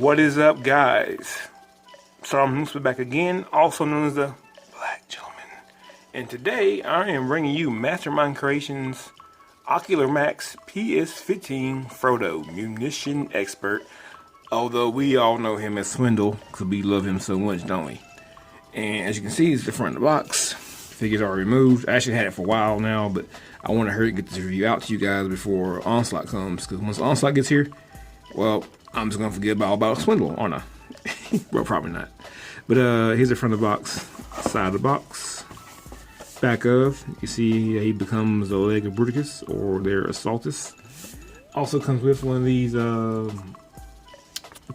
What is up, guys? Sorry, I'm back again, also known as the Black Gentleman. And today I am bringing you Mastermind Creations Ocular Max PS15 Fraudo munition expert. Although we all know him as Swindle because we love him so much, don't we? And as you can see, it's the front of the box. Figure's already removed. I actually had it for a while now, but I want to hurry get this review out to you guys before Onslaught comes. Because once Onslaught gets here, well, I'm just gonna forget all about Swindle, aren't I? Well, probably not. But here's the front of the box, side of the box, back of. You see he becomes the leg of Bruticus or their Assaultus. Also comes with one of these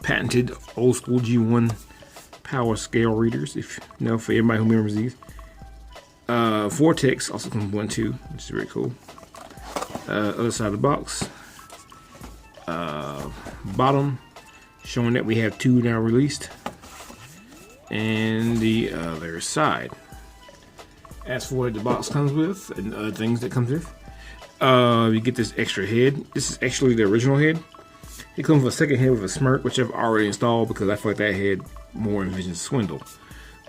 patented old school G1 power scale readers. If you know, for everybody who remembers these. Vortex also comes with one too, which is very cool. Other side of the box. Bottom showing that we have 2 now released, and the other side. As for what the box comes with and other things that comes with, you get this extra head. This is actually the original head. It comes with a second head with a smirk, which I've already installed because I feel like that head more envisions Swindle.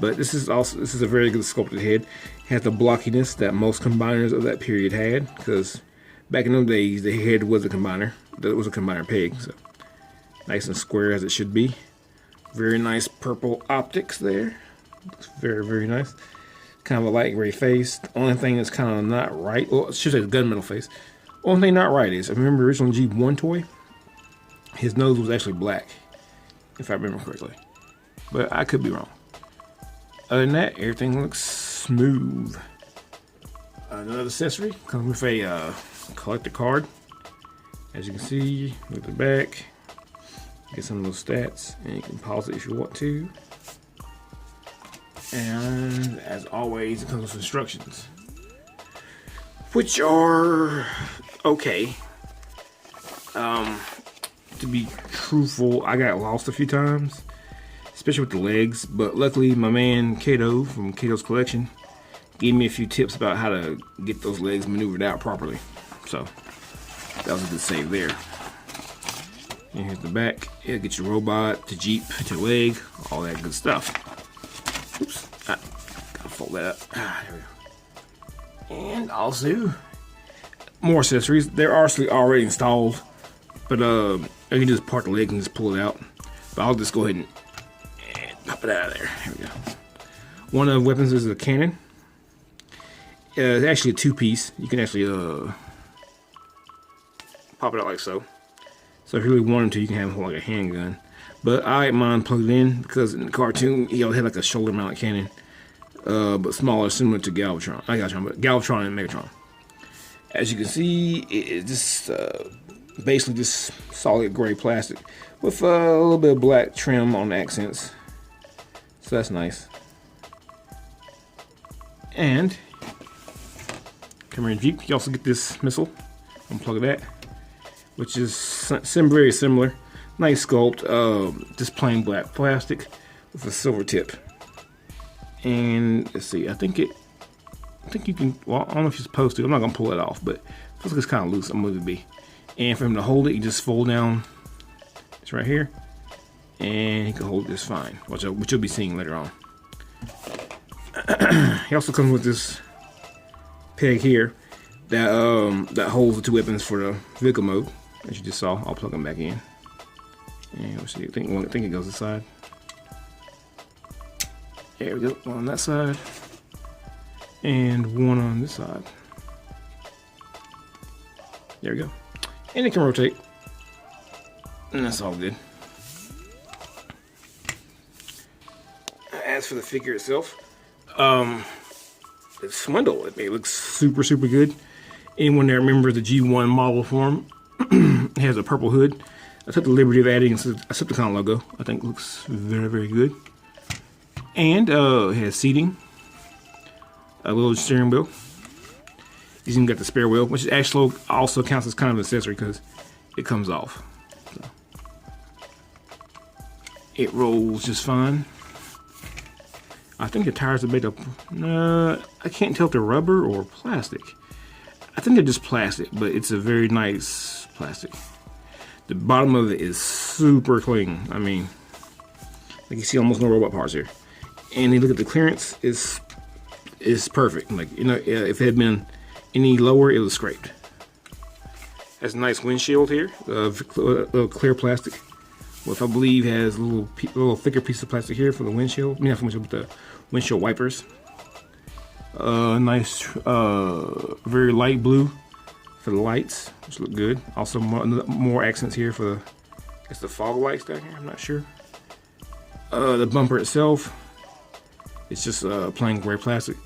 But this is a very good sculpted head. It has the blockiness that most combiners of that period had, because back in those days the head was a combiner. That was a combiner peg, so nice and square as it should be. Very nice purple optics there. Looks very, very nice. Kind of a light gray face. The only thing that's kind of not right, well, I should say the gunmetal face. Only thing not right is, I remember the original G1 toy, his nose was actually black, if I remember correctly. But I could be wrong. Other than that, everything looks smooth. Another accessory comes with a collector card. As you can see, look at the back. Get some of those stats, and you can pause it if you want to. And as always, it comes with instructions, which are okay. To be truthful, I got lost a few times, especially with the legs, but luckily my man Katos from Katos Collection gave me a few tips about how to get those legs maneuvered out properly. So that was a good save there. And here's the back. It'll get your robot, to Jeep, to leg, all that good stuff. Oops, gotta fold that up. There we go. And also more accessories. They're actually already installed, but I can just part the leg and just pull it out. But I'll just go ahead and pop it out of there. Here we go. One of the weapons is a cannon. It's actually a 2-piece. You can actually pop it out like so. So if you really wanted to, you can have like a handgun. But I like mine plugged in because in the cartoon he had like a shoulder mounted cannon, but smaller, similar to Galvatron. I got but Galvatron and Megatron. As you can see, it's just basically just solid gray plastic with a little bit of black trim on the accents. So that's nice. And come here in Jeep, you also get this missile. Unplug that, which is very similar. Nice sculpt, just plain black plastic with a silver tip. And let's see, I think you can, well, I don't know if you're supposed to, I'm not gonna pull it off, but it feels like it's kind of loose, I'm gonna be. And for him to hold it, you just fold down, it's right here, and he can hold it just fine, which you'll be seeing later on. He also comes with this peg here that holds the 2 weapons for the vehicle mode, as you just saw. I'll plug them back in. And let's see, I think it goes inside. There we go, one on that side, and one on this side. There we go. And it can rotate. And that's all good. As for the figure itself, it's Swindle. It looks super, super good. Anyone that remembers the G1 model form, it has a purple hood. I took the liberty of adding a Decepticon logo. I think it looks very, very good. And it has seating, a little steering wheel. You even got the spare wheel, which actually also counts as kind of an accessory because it comes off. So it rolls just fine. I think the tires are made of, I can't tell if they're rubber or plastic. I think they're just plastic, but it's a very nice plastic. The bottom of it is super clean. I mean, like you see almost no robot parts here. And you look at the clearance, is perfect. Like, you know, if it had been any lower, it was scraped. Has a nice windshield here, little clear plastic, which I believe has a little thicker piece of plastic here for the windshield. Not for windshield, but the windshield wipers. Nice, very light blue for the lights, which look good. Also more accents here for the fog lights down here. I'm not sure. The bumper itself, it's just plain gray plastic.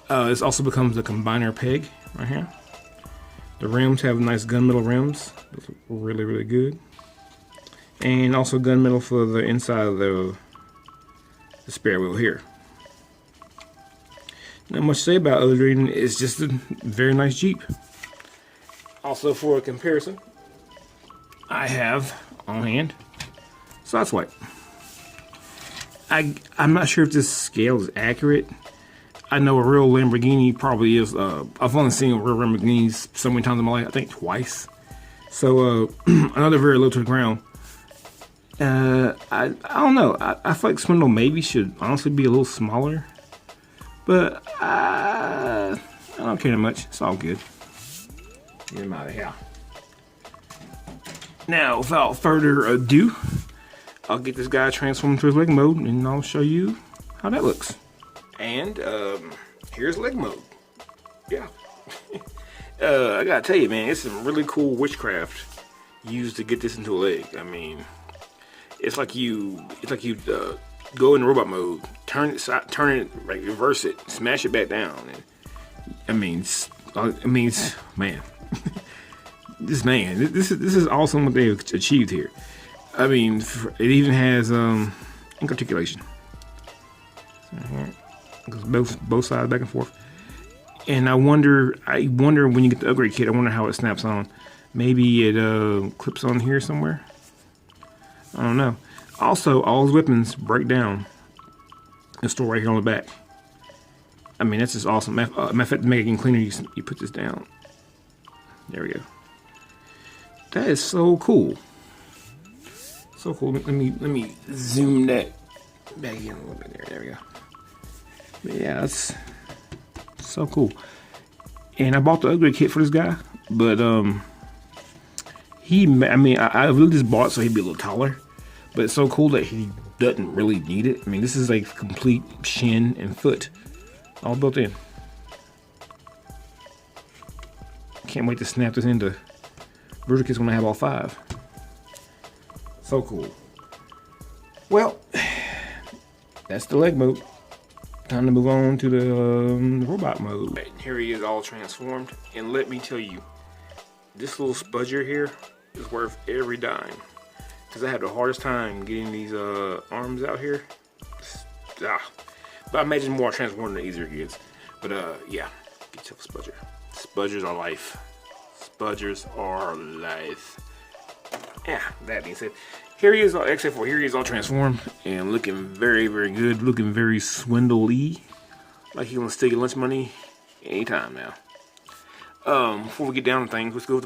This also becomes the combiner peg right here. The rims have nice gunmetal rims. Those look really, really good. And also gunmetal for the inside of the spare wheel here. Not much to say about other than it's just a very nice Jeep. Also, for a comparison, I have on hand side swipe. I'm not sure if this scale is accurate. I know a real Lamborghini probably is. I've only seen a real Lamborghinis so many times in my life, I think twice. So another very low to the ground. I don't know. I feel like Swindle maybe should honestly be a little smaller. But I don't care that much. It's all good. Get him out of here. Now, without further ado, I'll get this guy transformed to his leg mode, and I'll show you how that looks. And here's leg mode. Yeah. I gotta tell you, man, it's some really cool witchcraft used to get this into a leg. I mean, it's like you go in robot mode, turn it, like reverse it, smash it back down. And I mean, man, this is awesome what they've achieved here. I mean, it even has ink articulation. It goes both sides back and forth. And I wonder when you get the upgrade kit, I wonder how it snaps on. Maybe it clips on here somewhere. I don't know. Also, all his weapons break down and store right here on the back. I mean, that's just awesome. Matter of fact, to make it even cleaner, you put this down. There we go. That is so cool. So cool. Let me zoom that back in a little bit there. There we go. But yeah, that's so cool. And I bought the upgrade kit for this guy, but I really just bought it so he'd be a little taller. But it's so cool that he doesn't really need it. I mean, this is like complete shin and foot, all built in. Can't wait to snap this into Verticus when I have all 5. So cool. Well, that's the leg mode. Time to move on to the robot mode. Right, here he is all transformed. And let me tell you, this little spudger here is worth every dime. Because I had the hardest time getting these arms out here. But I imagine more transformed the easier it gets. But yeah, get yourself a spudger. Spudgers are life. Spudgers are life. Yeah, that being said, here he is, except for here he is all transformed and looking very, very good, looking very swindly, like he wants to steal your lunch money anytime now. Before we get down to things, let's go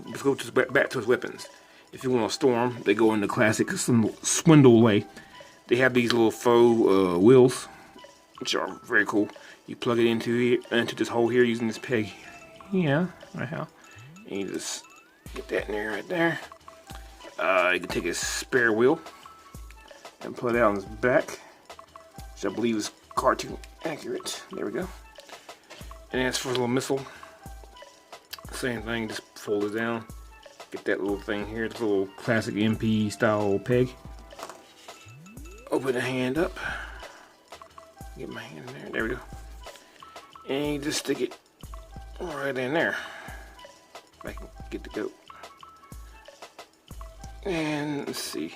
back to his weapons. If you want to store them, they go in the classic swindle way. They have these little faux wheels, which are very cool. You plug it into this hole here using this peg. Yeah, right how. And you just get that in there, right there. You can take a spare wheel and put it on his back, which I believe is cartoon accurate. There we go. And as for the little missile, same thing, just fold it down. Get that little thing here, the little classic MP style peg. Open the hand up. Get my hand in there. There we go. And you just stick it right in there. I can get to go. And let's see.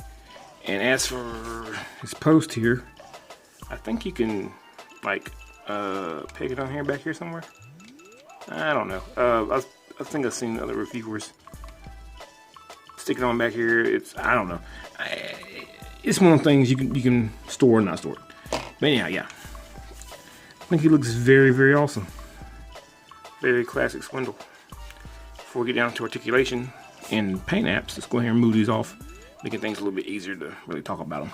And as for his post here, I think you can like peg it on here, back here somewhere. I don't know. I think I've seen other reviewers stick it on back here. I don't know. It's one of the things you can store or not store it. But anyhow, yeah. I think he looks very, very awesome. Very classic swindle. Before we get down to articulation and paint apps, let's go ahead and move these off. making things a little bit easier to really talk about them.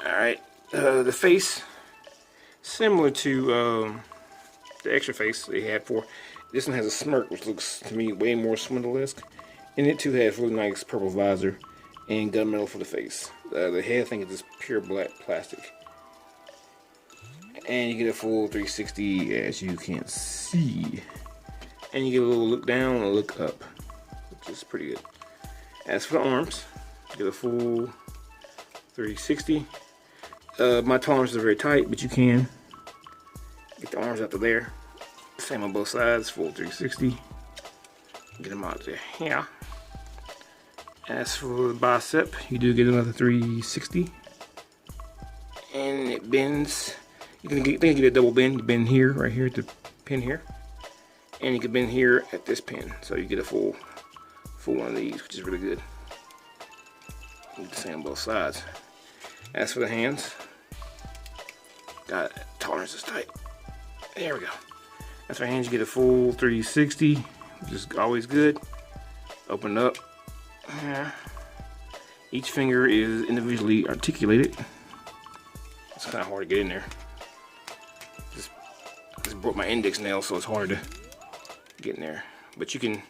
Alright, the face, similar to the extra face they had for. This one has a smirk, which looks to me way more Swindle-esque. And it too has really nice purple visor and gunmetal for the face. The head, I think, is just pure black plastic. And you get a full 360, as you can see. And you get a little look down and a look up, which is pretty good. As for the arms, you get a full 360. My tolerances are very tight, but you can get the arms out to there. Same on both sides, full 360. Get them out to here. As for the bicep, you do get another 360. And it bends. You can get a double bend. You bend here, right here at the pin here. And you can bend here at this pin. So you get a full one of these, which is really good. You get the same on both sides. As for the hands, got tolerance is tight. There we go. As for hands, you get a full 360, which is always good. Open up. Each finger is individually articulated. It's kind of hard to get in there. Just broke my index nail, so it's hard to get in there. But you can,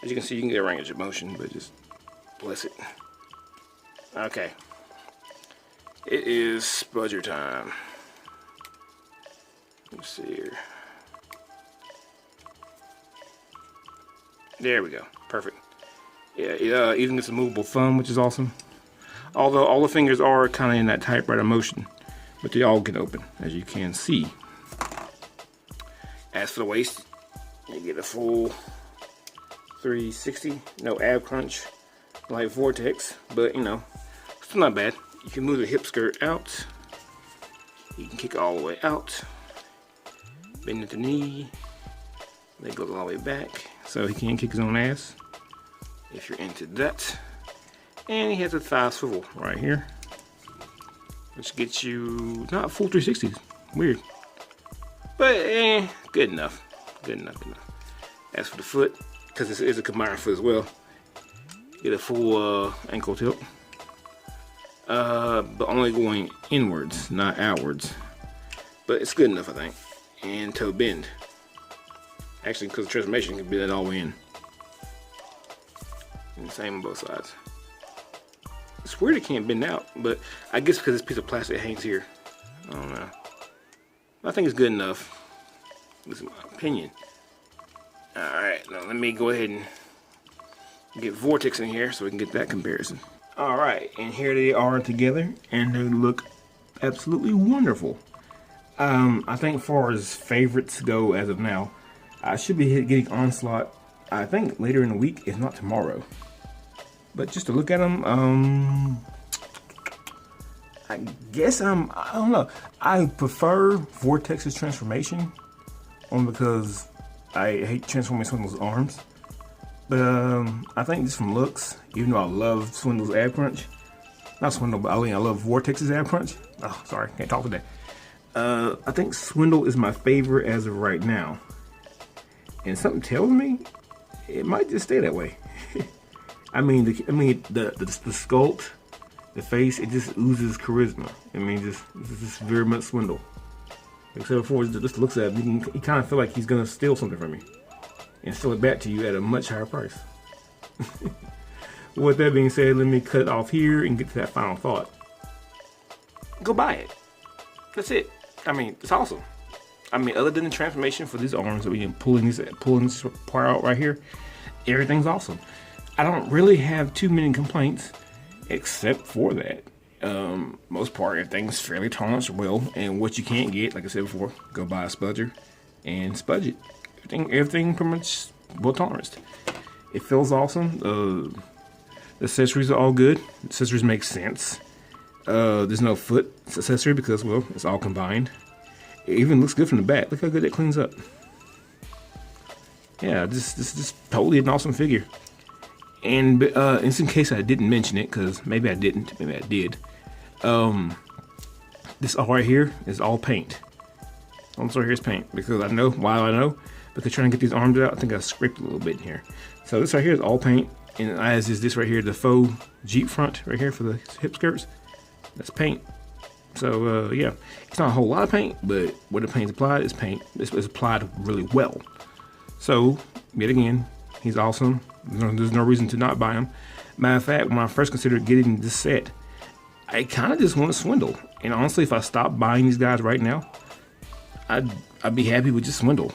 as you can see, you can get a range of motion, but just bless it. Okay. It is spudger time. Let's see here. There we go. Perfect. Yeah, it even gets a movable thumb, which is awesome. Although all the fingers are kind of in that typewriter motion, but they all get open, as you can see. As for the waist, you get a full 360. No ab crunch like Vortex, but you know, still not bad. You can move the hip skirt out. You can kick it all the way out. Bend at the knee. Leg goes all the way back, so he can kick his own ass if you're into that. And he has a thigh swivel right here, which gets you not full 360s. Weird, but good enough. Good enough. Good enough. As for the foot, because this is a combined foot as well, get a full ankle tilt, but only going inwards, not outwards. But it's good enough, I think. And toe bend. Actually, because the transformation can bend it all the way in. And the same on both sides. It's weird it can't bend out, but I guess because this piece of plastic hangs here. I don't know. I think it's good enough. This is my opinion. Alright, now let me go ahead and get Vortex in here so we can get that comparison. Alright, and here they are together, and they look absolutely wonderful. I think as far as favorites go as of now, I should be getting Onslaught, I think later in the week, if not tomorrow. But just to look at them, I guess I don't know. I prefer Vortex's transformation, only because I hate transforming Swindle's arms. But I think just from looks, even though I love Swindle's ab crunch, not Swindle, but I love Vortex's ab crunch. Oh, sorry, can't talk today. I think Swindle is my favorite as of right now. And something tells me it might just stay that way. I mean, the sculpt, the face, it just oozes charisma. I mean, just very much Swindle. Except for just looks at him, you kind of feel like he's gonna steal something from you and sell it back to you at a much higher price. With that being said, let me cut it off here and get to that final thought. Go buy it. That's it. I mean, it's awesome. I mean, other than the transformation for these arms that we can pulling this part out right here, everything's awesome. I don't really have too many complaints, except for that. Most part, everything's fairly tolerant well, and what you can't get, like I said before, go buy a spudger and spudge it. Everything pretty much well toleranced. It feels awesome. The accessories are all good. The accessories make sense. There's no foot accessory because, well, it's all combined. It even looks good from the back. Look how good it cleans up. Yeah, this is totally an awesome figure. And in some case I didn't mention it, because maybe I didn't, maybe I did. This all right here is all paint. Also here's paint, because while I know, because trying to get these arms out, I think I scraped a little bit in here. So this right here is all paint. And as is this right here, the faux Jeep front right here for the hip skirts. That's paint. So yeah, it's not a whole lot of paint, but where the paint's applied is paint. It's applied really well. So yet again, he's awesome. There's no reason to not buy him. Matter of fact, when I first considered getting this set, I kind of just want to swindle. And honestly, if I stopped buying these guys right now, I'd be happy with just swindle,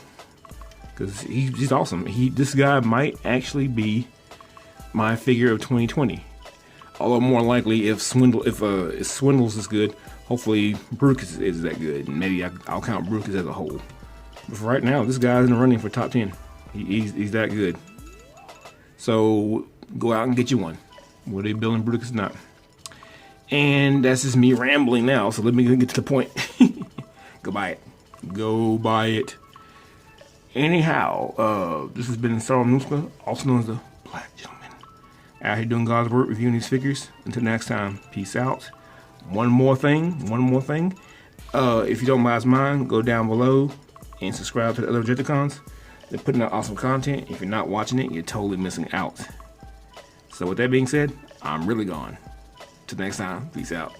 because he's awesome. This guy might actually be my figure of 2020. Although more likely, if Swindles is good, hopefully Brook is that good, and maybe I'll count Brook as a whole. But for right now, this guy's in the running for top 10. He's that good. So go out and get you one, whether they building Brook is not. And that's just me rambling now. So let me get to the point. Go buy it. Go buy it. Anyhow, this has been Star Nuska, also known as the Black Gentleman, out here doing God's work, reviewing these figures. Until next time, peace out. One more thing. If you don't mind, go down below and subscribe to the other Rejecticons. They're putting out awesome content. If you're not watching it, you're totally missing out. So with that being said, I'm really gone. Till next time, peace out.